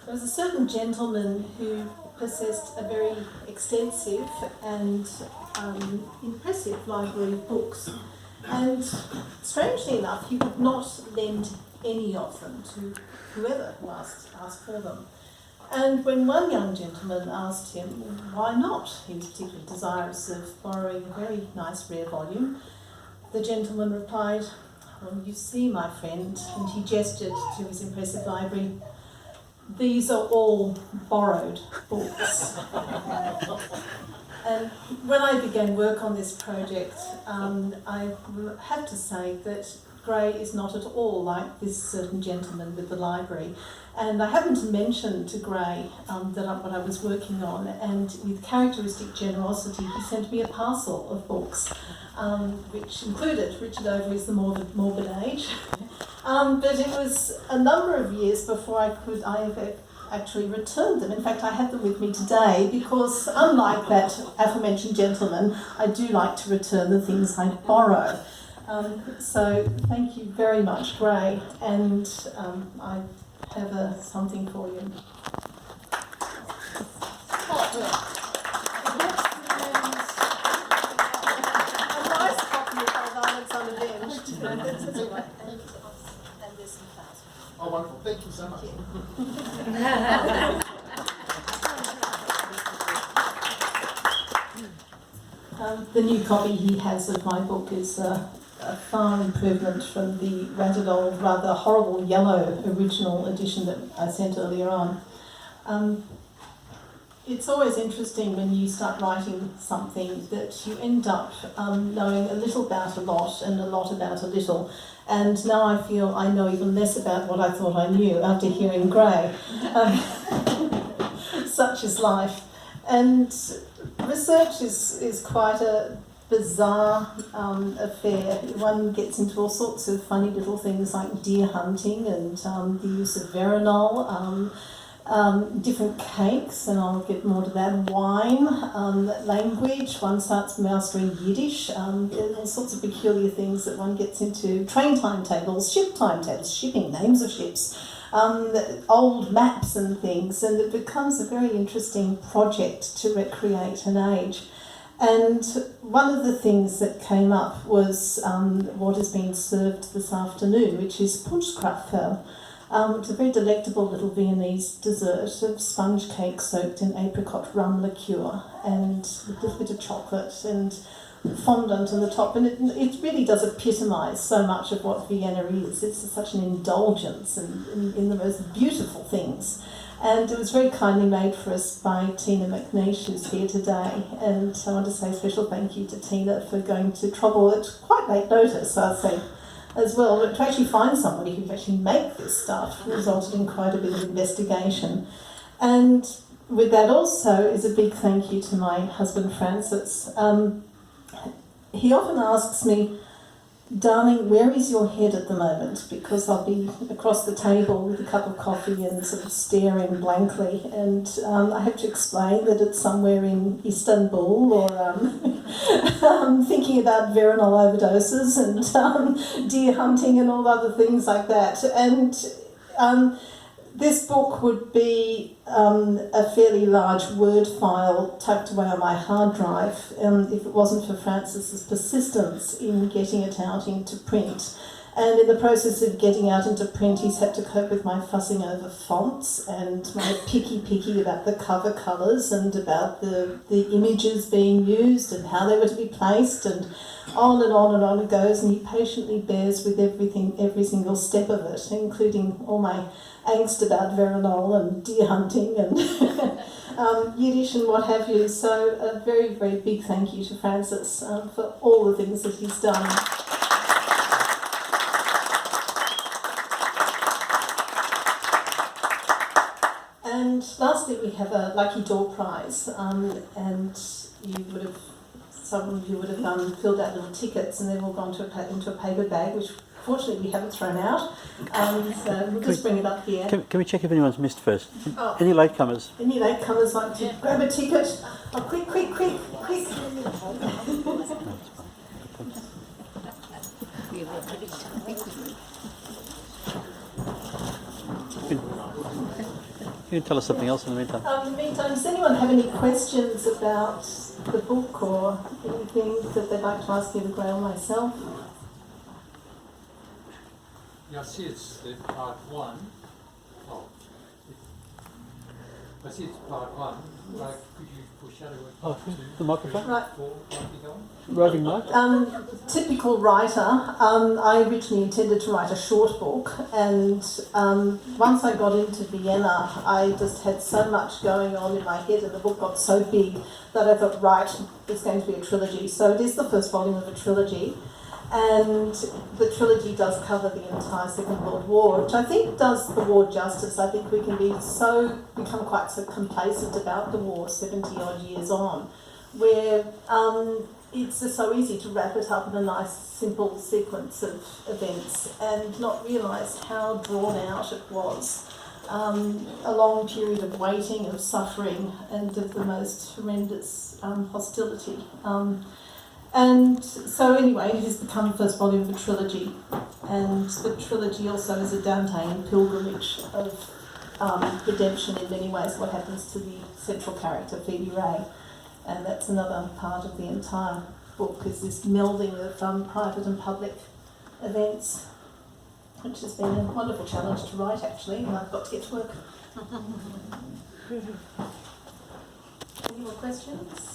There was a certain gentleman who possessed a very extensive and impressive library of books. And strangely enough, he would not lend any of them to whoever who asked for them. And when one young gentleman asked him why not, he was particularly desirous of borrowing a very nice rare volume, the gentleman replied, "Well, you see, my friend," and he gestured to his impressive library, "these are all borrowed books." And when I began work on this project, I have to say that Gray is not at all like this certain gentleman with the library. And I happened to mention to Gray what I was working on, and with characteristic generosity, he sent me a parcel of books, which included Richard Overy's The Morbid Age. But it was a number of years before I ever actually returned them. In fact, I had them with me today because, unlike that aforementioned gentleman, I do like to return the things I borrow. So thank you very much, Gray, and I have something for you. A nice copy of By Violence Unavenged. That's all right. And there's some flowers. Oh, wonderful. Thank you so much. The new copy he has of my book is a far improvement from the ratted old, rather horrible yellow original edition that I sent earlier on. It's always interesting when you start writing something that you end up knowing a little about a lot and a lot about a little. And now I feel I know even less about what I thought I knew after hearing Gray. Such is life. And research is quite a bizarre affair. One gets into all sorts of funny little things like deer hunting and the use of veronal, different cakes, and I'll get more to that, wine, language, one starts mastering Yiddish, all sorts of peculiar things that one gets into, train timetables, ship timetables, shipping, names of ships, old maps and things, and it becomes a very interesting project to recreate an age. And one of the things that came up was what is being served this afternoon, which is Punschkrapfel. It's a very delectable little Viennese dessert of sponge cake soaked in apricot rum liqueur and a little bit of chocolate and fondant on the top. And it really does epitomise so much of what Vienna is. It's such an indulgence in the most beautiful things. And it was very kindly made for us by Tina McNeish, who's here today. And I want to say a special thank you to Tina for going to trouble at quite late notice, I'd say, as well. But to actually find somebody who could actually make this stuff resulted in quite a bit of investigation. And with that also is a big thank you to my husband, Francis. He often asks me, "Darling, where is your head at the moment?" Because I'll be across the table with a cup of coffee and sort of staring blankly, and I have to explain that it's somewhere in Istanbul or thinking about veronal overdoses and deer hunting and all other things like that. And this book would be a fairly large Word file tucked away on my hard drive if it wasn't for Francis's persistence in getting it out into print. And in the process of getting out into print, he's had to cope with my fussing over fonts and my picky about the cover colours and about the images being used and how they were to be placed, and on and on and on it goes. And he patiently bears with everything, every single step of it, including all my angst about veronal and deer hunting and Yiddish and what have you. So a very, very big thank you to Francis for all the things that he's done. And lastly, we have a lucky door prize, and some of you would have filled out little tickets, and they've all gone into a paper bag, which fortunately we haven't thrown out. So we'll just bring it up here. Can we check if anyone's missed first? Oh. Any latecomers? Any latecomers like to grab a ticket? Oh, quick! You can tell us something else in the meantime. In the meantime, does anyone have any questions about the book or anything that they'd like to ask either Gray or myself? Yeah, I see it's the part one. Oh, I see it's part one. Like, could you foreshadow what part two, the microphone? 3, Right. 4 might be going? Roving mic? Typical writer, I originally intended to write a short book, and once I got into Vienna, I just had so much going on in my head, and the book got so big that I thought, right, it's going to be a trilogy. So it is the first volume of a trilogy, and the trilogy does cover the entire Second World War, which I think does the war justice. I think we can become quite so complacent about the war 70 odd years on, where it's just so easy to wrap it up in a nice simple sequence of events and not realise how drawn out it was. A long period of waiting, of suffering, and of the most horrendous hostility. And so anyway, it has become the first volume of a trilogy, and the trilogy also is a Dantean pilgrimage of redemption in many ways, what happens to the central character, Phoebe Ray. And that's another part of the entire book, is this melding of private and public events, which has been a wonderful challenge to write, actually, and I've got to get to work. Any more questions?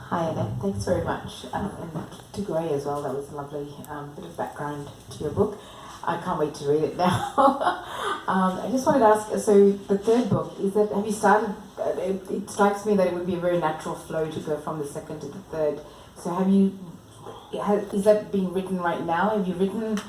Hi Annette, thanks very much, and to Gray as well. That was a lovely bit of background to your book. I can't wait to read it now. I just wanted to ask, so the third book, have you started, it strikes me that it would be a very natural flow to go from the second to the third. So is that being written right now? Have you written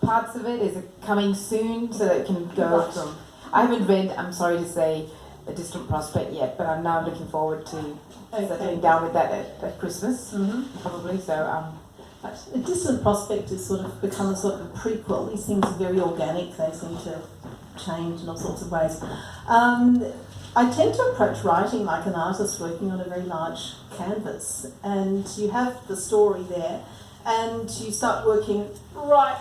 parts of it? Is it coming soon so that it can go from... I haven't read, I'm sorry to say, A Distant Prospect yet, but I'm now looking forward to settling down with that at Christmas, probably. So, A Distant Prospect has sort of become a sort of a prequel. These things are very organic. They seem to change in all sorts of ways. I tend to approach writing like an artist working on a very large canvas, and you have the story there, and you start working right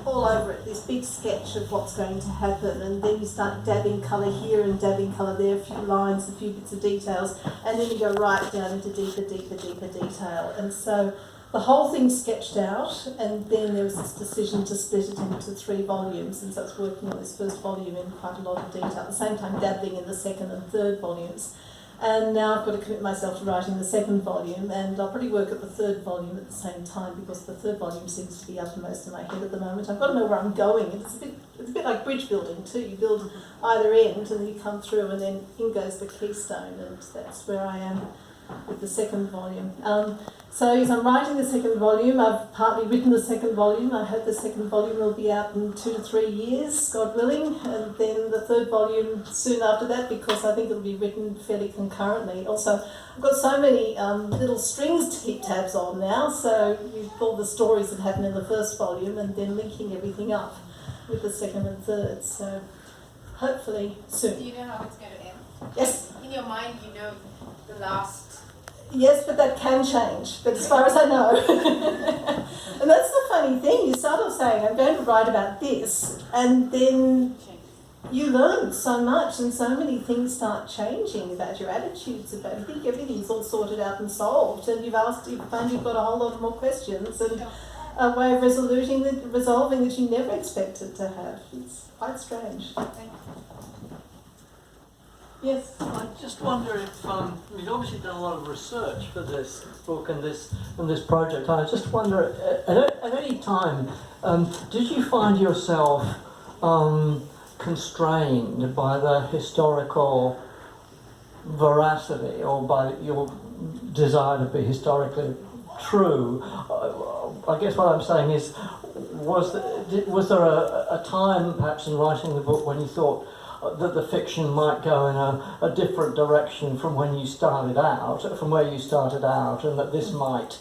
all over it, this big sketch of what's going to happen, and then you start dabbing colour here and dabbing colour there, a few lines, a few bits of details, and then you go right down into deeper detail. And so the whole thing's sketched out, and then there was this decision to split it into 3 volumes, and so it's working on this first volume in quite a lot of detail, at the same time dabbling in the second and third volumes. And now I've got to commit myself to writing the second volume, and I'll probably work at the third volume at the same time, because the third volume seems to be uppermost in my head at the moment. I've got to know where I'm going. It's a bit like bridge building too. You build either end, and then you come through, and then in goes the keystone, and that's where I am with the second volume. So as I'm writing the second volume, I've partly written the second volume. I hope the second volume will be out in 2 to 3 years, God willing, and then the third volume soon after that, because I think it'll be written fairly concurrently. Also, I've got so many little strings to keep tabs on now, so you've all the stories that happen in the first volume and then linking everything up with the second and third, so hopefully soon. Do you know how it's going to end? Yes. In your mind, you know the last... Yes, but that can change, but as far as I know. And that's the funny thing, you start off saying, I'm going to write about this, and then you learn so much, and so many things start changing about your attitudes about it. You think everything's all sorted out and solved, and you've found you've got a whole lot more questions, and a way of resolving that you never expected to have. It's quite strange. Yes. I just wonder if you've obviously done a lot of research for this book and this project. I just wonder, at any time, did you find yourself constrained by the historical veracity or by your desire to be historically true? I guess what I'm saying is, was there a time, perhaps in writing the book, when you thought that the fiction might go in a different direction from when you started out, from where you started out, and that this might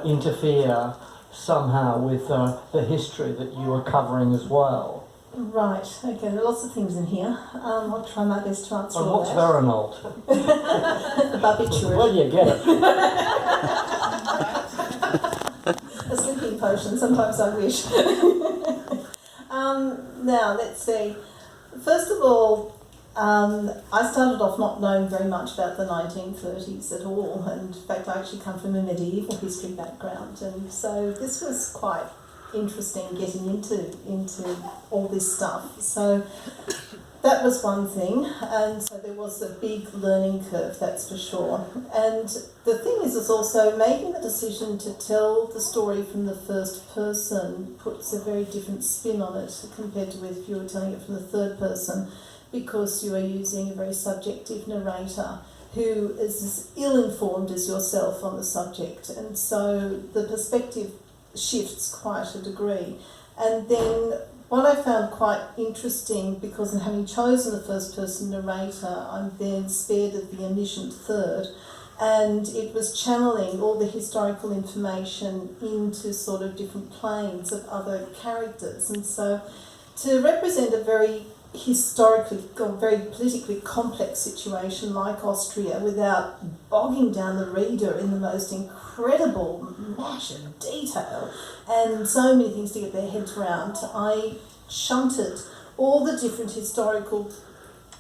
interfere somehow with the history that you were covering as well? Right, okay, there are lots of things in here. I'll try my best to answer And all what's that. Veranold? The barbituriate. Well, you get it. A sleeping Sometimes I wish. Now, let's see. First of all, I started off not knowing very much about the 1930s at all, and in fact I actually come from a medieval history background, and so this was quite interesting getting into all this stuff. So that was one thing, and so there was a big learning curve, that's for sure. And the thing is also making the decision to tell the story from the first person puts a very different spin on it compared to if you were telling it from the third person, because you are using a very subjective narrator who is as ill-informed as yourself on the subject, and so the perspective shifts quite a degree. And then what I found quite interesting, because in having chosen the first-person narrator, I'm then spared of the omniscient third, and it was channeling all the historical information into sort of different planes of other characters. And so to represent a very historically or very politically complex situation like Austria without bogging down the reader in the most incredible mash of detail and so many things to get their heads around, I shunted all the different historical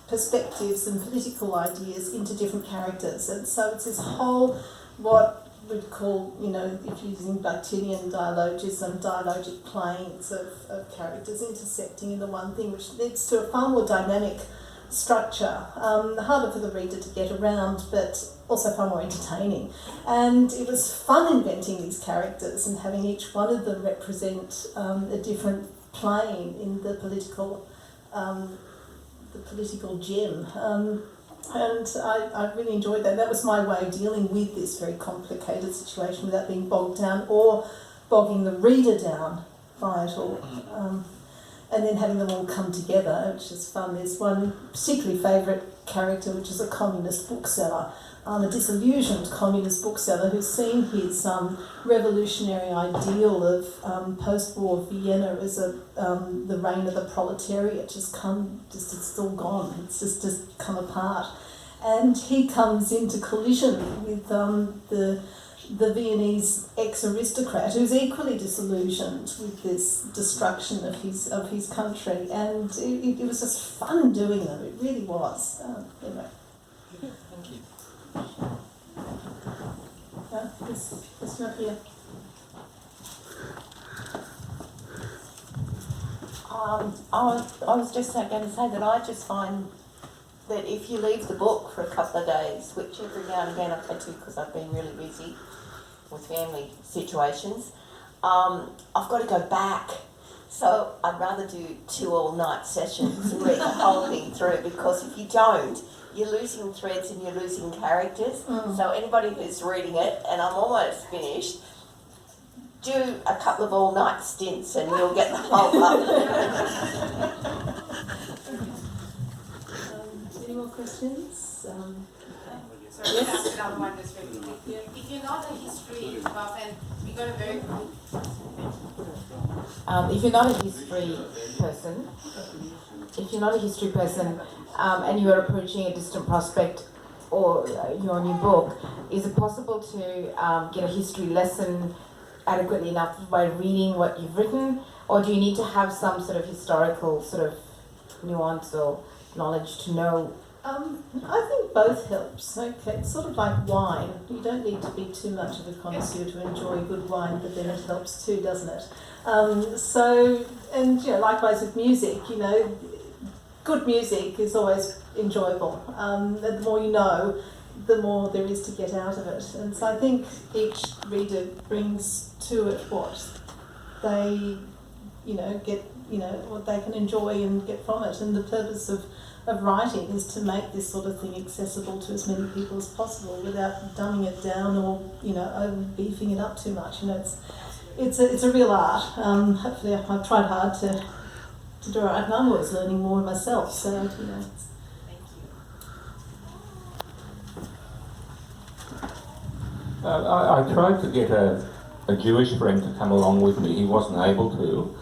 perspectives and political ideas into different characters. And so it's this whole, what we'd call, you know, if using Bucktidian dialogism, dialogic planes of characters intersecting into one thing, which leads to a far more dynamic structure, harder for the reader to get around, but also far more entertaining. And it was fun inventing these characters and having each one of them represent a different plane in the political gem. And I really enjoyed that. That was my way of dealing with this very complicated situation without being bogged down or bogging the reader down by it all. And then having them all come together, which is fun. There's one particularly favourite character, which is a communist bookseller, a disillusioned communist bookseller who's seen his revolutionary ideal of post-war Vienna as the reign of the proletariat it's all gone. It's just come apart, and he comes into collision with the Viennese ex-aristocrat who's equally disillusioned with this destruction of his country, and it was just fun doing them. It really was. Anyway. Thank you. It's not here. I was just going to say that I just find that if you leave the book for a couple of days, which every now and again I've had to because I've been really busy with family situations, I've got to go back. So I'd rather do 2 all-night sessions and read the whole thing through, because if you don't, you're losing threads and you're losing characters. So anybody who's reading it, and I'm almost finished, do a couple of all-night stints and you'll get the whole lot. Any more questions? Sorry, yes. Ask another one just very quickly. Yeah. If you're not a history buff and you got a very If you're not a history person, and you are approaching a distant prospect or your new book, is it possible to get a history lesson adequately enough by reading what you've written, or do you need to have some sort of historical sort of nuance or knowledge to know? I think both helps. Okay, it's sort of like wine. You don't need to be too much of a connoisseur to enjoy good wine, but then it helps too, doesn't it? And likewise with music, good music is always enjoyable. And the more you know, the more there is to get out of it. And so I think each reader brings to it what they, get, what they can enjoy and get from it. And the purpose of writing is to make this sort of thing accessible to as many people as possible without dumbing it down or, over beefing it up too much. It's a real art. Hopefully I've tried hard to do it right, and I'm always learning more myself, so, it's, I tried to get a Jewish friend to come along with me. He wasn't able to.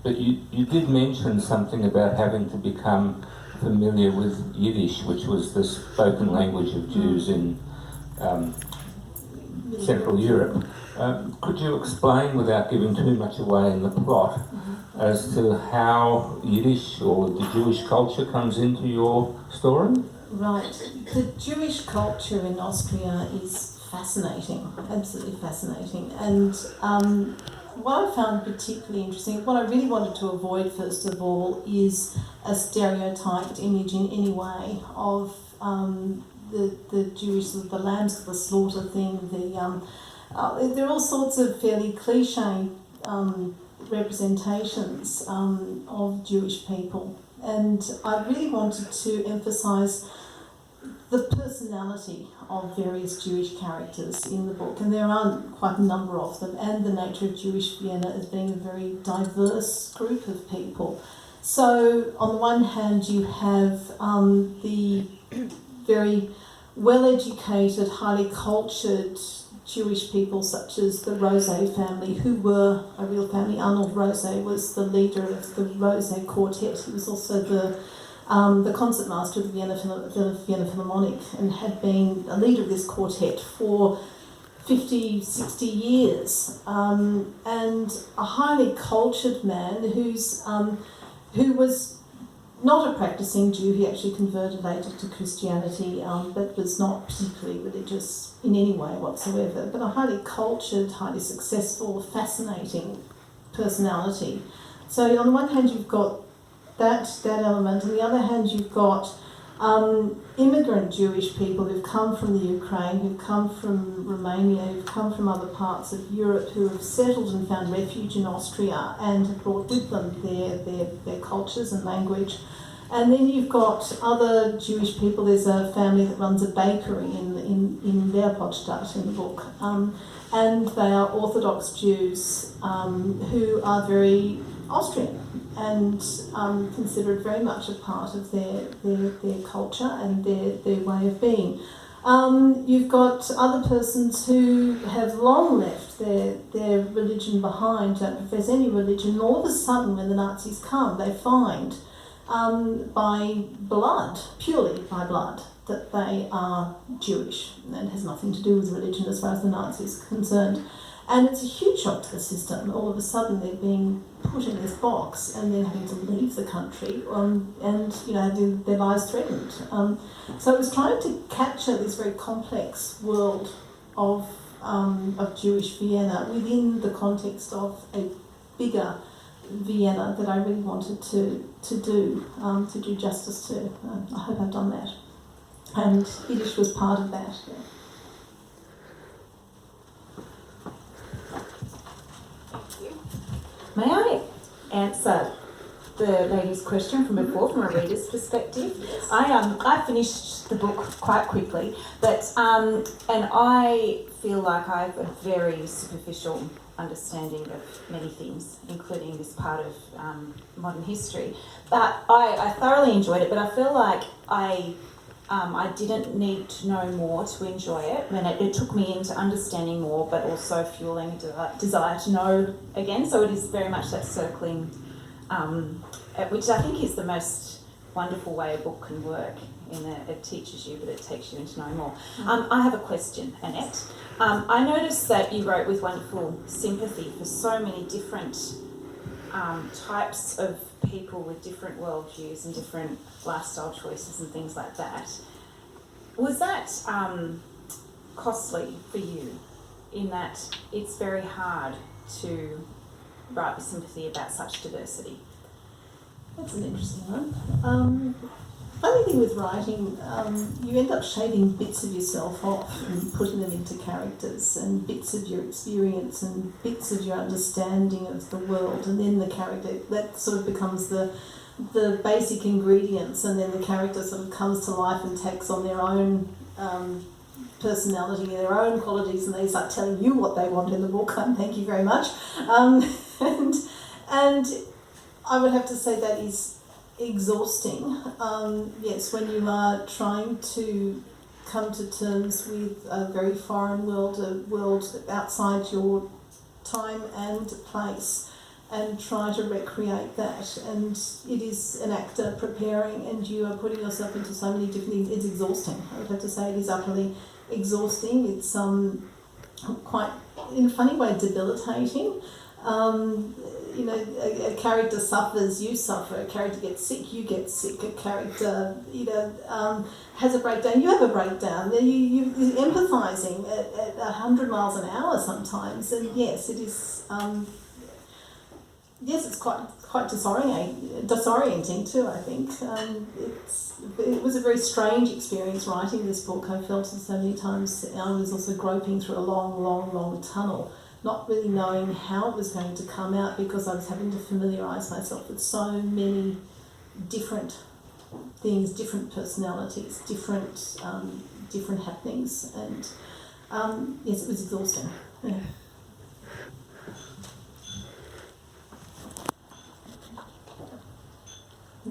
But you did mention something about having to become familiar with Yiddish, which was the spoken language of Jews in Central Europe. Could you explain, without giving too much away in the plot, as to how Yiddish or the Jewish culture comes into your story? Right. The Jewish culture in Austria is fascinating, absolutely fascinating. And what I found particularly interesting, what I really wanted to avoid first of all, is a stereotyped image in any way of the Jewish, the lambs to the slaughter thing. There are all sorts of fairly cliche representations of Jewish people, and I really wanted to emphasise the personality of various Jewish characters in the book, and there are quite a number of them, and the nature of Jewish Vienna as being a very diverse group of people. So on the one hand you have the very well-educated, highly cultured Jewish people such as the Rose family, who were a real family. Arnold Rose was the leader of the Rose Quartet. He was also the concertmaster of the Vienna Philharmonic and had been a leader of this quartet for 50, 60 years. And a highly cultured man who was not a practicing Jew. He actually converted later to Christianity, but was not particularly religious in any way whatsoever, but a highly cultured, highly successful, fascinating personality. So on the one hand you've got that element, on the other hand you've got immigrant Jewish people who've come from the Ukraine, who've come from Romania, who've come from other parts of Europe, who have settled and found refuge in Austria and have brought with them their cultures and language. And then you've got other Jewish people. There's a family that runs a bakery in Leopoldstadt in the book, and they are Orthodox Jews who are very Austrian and considered very much a part of their culture and their way of being. You've got other persons who have long left their religion behind, don't profess any religion, and all of a sudden when the Nazis come they find by blood, purely by blood, that they are Jewish, and it has nothing to do with religion as far as the Nazis are concerned. And it's a huge shock to the system. All of a sudden they're being put in this box and then having to leave the country and having their lives threatened. So it was trying to capture this very complex world of Jewish Vienna within the context of a bigger Vienna that I really wanted to do justice to. I hope I've done that. And Yiddish was part of that. Yeah. May I answer the lady's question from before, from a reader's perspective? Yes. I finished the book quite quickly, but and I feel like I have a very superficial understanding of many things, including this part of modern history. But I thoroughly enjoyed it, but I feel like I didn't need to know more to enjoy it. I mean, it took me into understanding more, but also fueling a desire to know again. So it is very much that circling, which I think is the most wonderful way a book can work. In that it teaches you, but it takes you into knowing more. I have a question, Annette. I noticed that you wrote with wonderful sympathy for so many different types of people with different worldviews and different lifestyle choices and things like that. Was that costly for you, in that it's very hard to write with sympathy about such diversity? That's an interesting one. Funny thing with writing, you end up shaving bits of yourself off and putting them into characters, and bits of your experience and bits of your understanding of the world, and then the character, that sort of becomes the basic ingredients, and then the character sort of comes to life and takes on their own personality, their own qualities, and they start telling you what they want in the book. Thank you very much. And I would have to say that is exhausting. Yes, when you are trying to come to terms with a very foreign world, a world outside your time and place, and try to recreate that. And it is an actor preparing, and you are putting yourself into so many different things. It's exhausting. I would have to say it is utterly exhausting. It's quite, in a funny way, debilitating. You know, a character suffers, you suffer. A character gets sick, you get sick. A character, has a breakdown, you have a breakdown. You're empathising at 100 miles an hour sometimes, and yes, it is. Yes, it's quite disorienting too, I think. It was a very strange experience writing this book. I felt so many times I was also groping through a long tunnel, not really knowing how it was going to come out because I was having to familiarise myself with so many different things, different personalities, different happenings, and yes, it was exhausting. Yeah.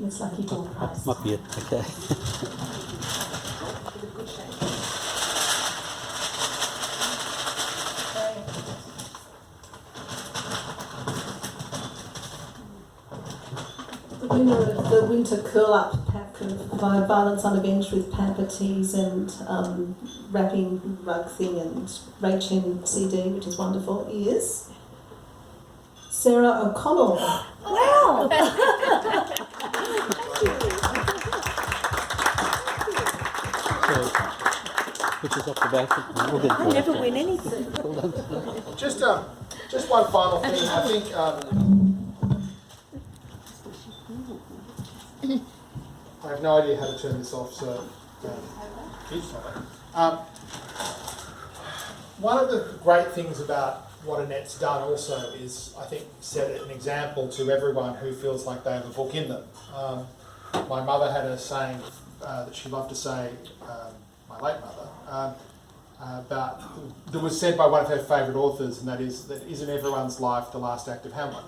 It's lucky door prize. Might be it. Okay. The winner of the winter curl-up pack of By Violence Unavenged with pamper teas and wrapping rug thing and Rachin CD, which is wonderful, is Sarah O'Connell. Wow! So, which is off the back. We'll get I never win anything. Just one final thing. I think I have no idea how to turn this off, so keep silent. One of the great things about what Annette's done also is, I think, set an example to everyone who feels like they have a book in them. My mother had a saying that she loved to say, my late mother, that was said by one of her favourite authors, and that is, that isn't everyone's life the last act of Hamlet?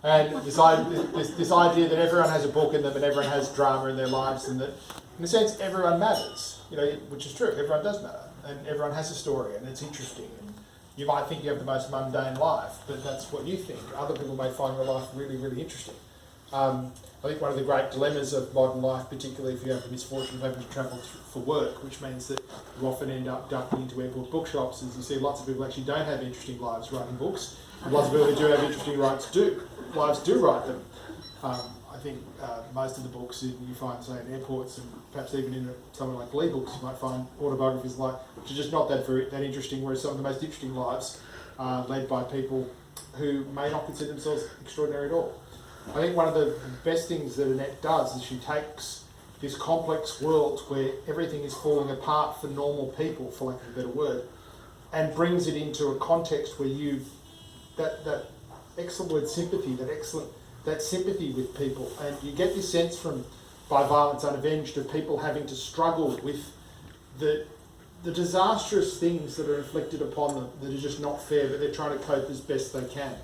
And this idea that everyone has a book in them and everyone has drama in their lives, and that, in a sense, everyone matters, which is true. Everyone does matter, and everyone has a story, and it's interesting. And you might think you have the most mundane life, but that's what you think. Other people may find your life really, really interesting. I think one of the great dilemmas of modern life, particularly if you have the misfortune of having to travel for work, which means that you often end up ducking into airport bookshops, is you see lots of people actually don't have interesting lives writing books, and lots of people who do have interesting lives do write them. I think most of the books you find, say, in airports, and perhaps even in something like Lee books, you might find autobiographies which are just not that interesting, whereas some of the most interesting lives are led by people who may not consider themselves extraordinary at all. I think one of the best things that Annette does is she takes this complex world where everything is falling apart for normal people, for lack of a better word, and brings it into a context where that excellent word sympathy, that sympathy with people, and you get this sense from By Violence Unavenged of people having to struggle with the disastrous things that are inflicted upon them that are just not fair, but they're trying to cope as best they can.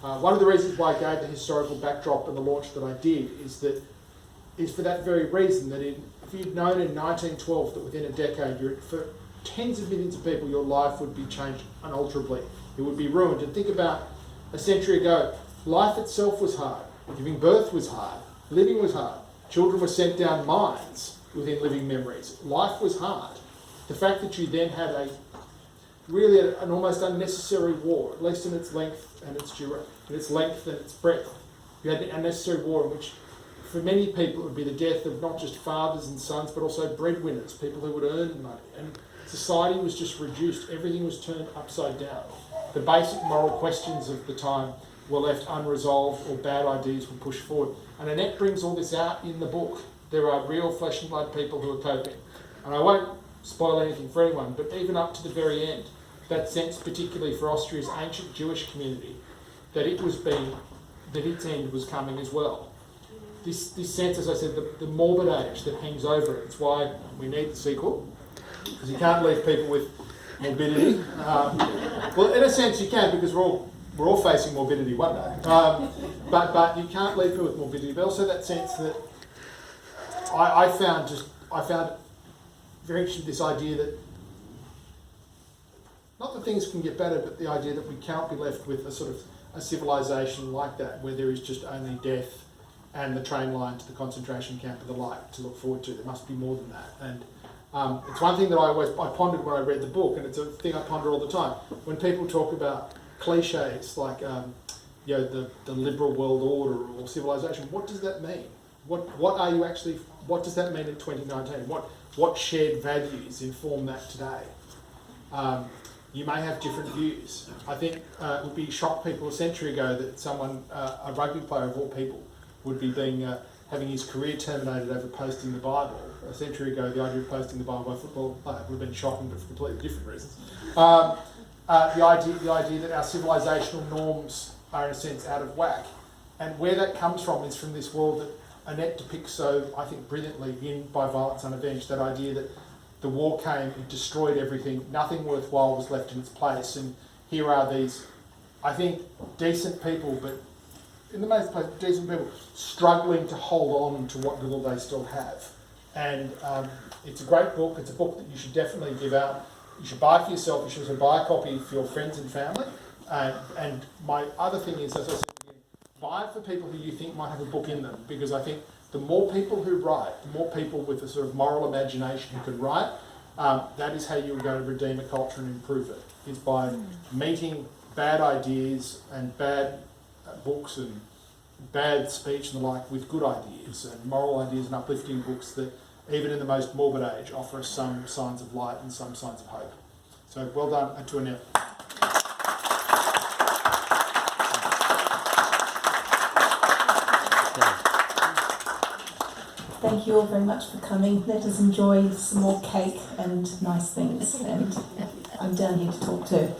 One of the reasons why I gave the historical backdrop and the launch that I did is for that very reason, that if you'd known in 1912 that within a decade, for tens of millions of people, your life would be changed unalterably. It would be ruined. And think about a century ago, life itself was hard. Giving birth was hard. Living was hard. Children were sent down mines within living memories. Life was hard. The fact that you then had an almost unnecessary war, at least in its length and its breadth. You had an unnecessary war in which, for many people, it would be the death of not just fathers and sons, but also breadwinners, people who would earn money. And society was just reduced. Everything was turned upside down. The basic moral questions of the time were left unresolved, or bad ideas were pushed forward. And Annette brings all this out in the book. There are real flesh and blood people who are coping. And I won't spoil anything for anyone, but even up to the very end, that sense, particularly for Austria's ancient Jewish community, that its end was coming as well. This sense, as I said, the morbid age that hangs over it. It's why we need the sequel, because you can't leave people with morbidity. Well, in a sense you can, because we're all facing morbidity one day. But you can't leave people with morbidity. But also that sense that I found very interesting, this idea that not that things can get better, but the idea that we cannot be left with a civilization like that, where there is just only death and the train line to the concentration camp and the like to look forward to. There must be more than that. And It's one thing that I pondered when I read the book, and it's a thing I ponder all the time. When people talk about cliches like the liberal world order or civilization, what does that mean? What are you actually? What does that mean in 2019? What shared values inform that today? You may have different views. I think it would be shock people a century ago that someone, a rugby player of all people, would be having his career terminated over posting the Bible. A century ago, the idea of posting the Bible by a football player would have been shocking, but for completely different reasons. The idea that our civilizational norms are in a sense out of whack, and where that comes from is from this world that Annette depicts so, I think, brilliantly in By Violence Unavenged. That idea that the war came, it destroyed everything, nothing worthwhile was left in its place, and here are these, I think, decent people, but in the most place, decent people struggling to hold on to what little they still have. And it's a great book. It's a book that you should definitely give out. You should buy for yourself. You should also buy a copy for your friends and family. And my other thing is, as I said again, buy it for people who you think might have a book in them, because I think the more people who write, the more people with a sort of moral imagination who can write, that is how you're going to redeem a culture and improve it, is by meeting bad ideas and bad books and bad speech and the like with good ideas and moral ideas and uplifting books that, even in the most morbid age, offer us some signs of light and some signs of hope. So well done to Annette. Thank you all very much for coming. Let us enjoy some more cake and nice things. And I'm down here to talk too.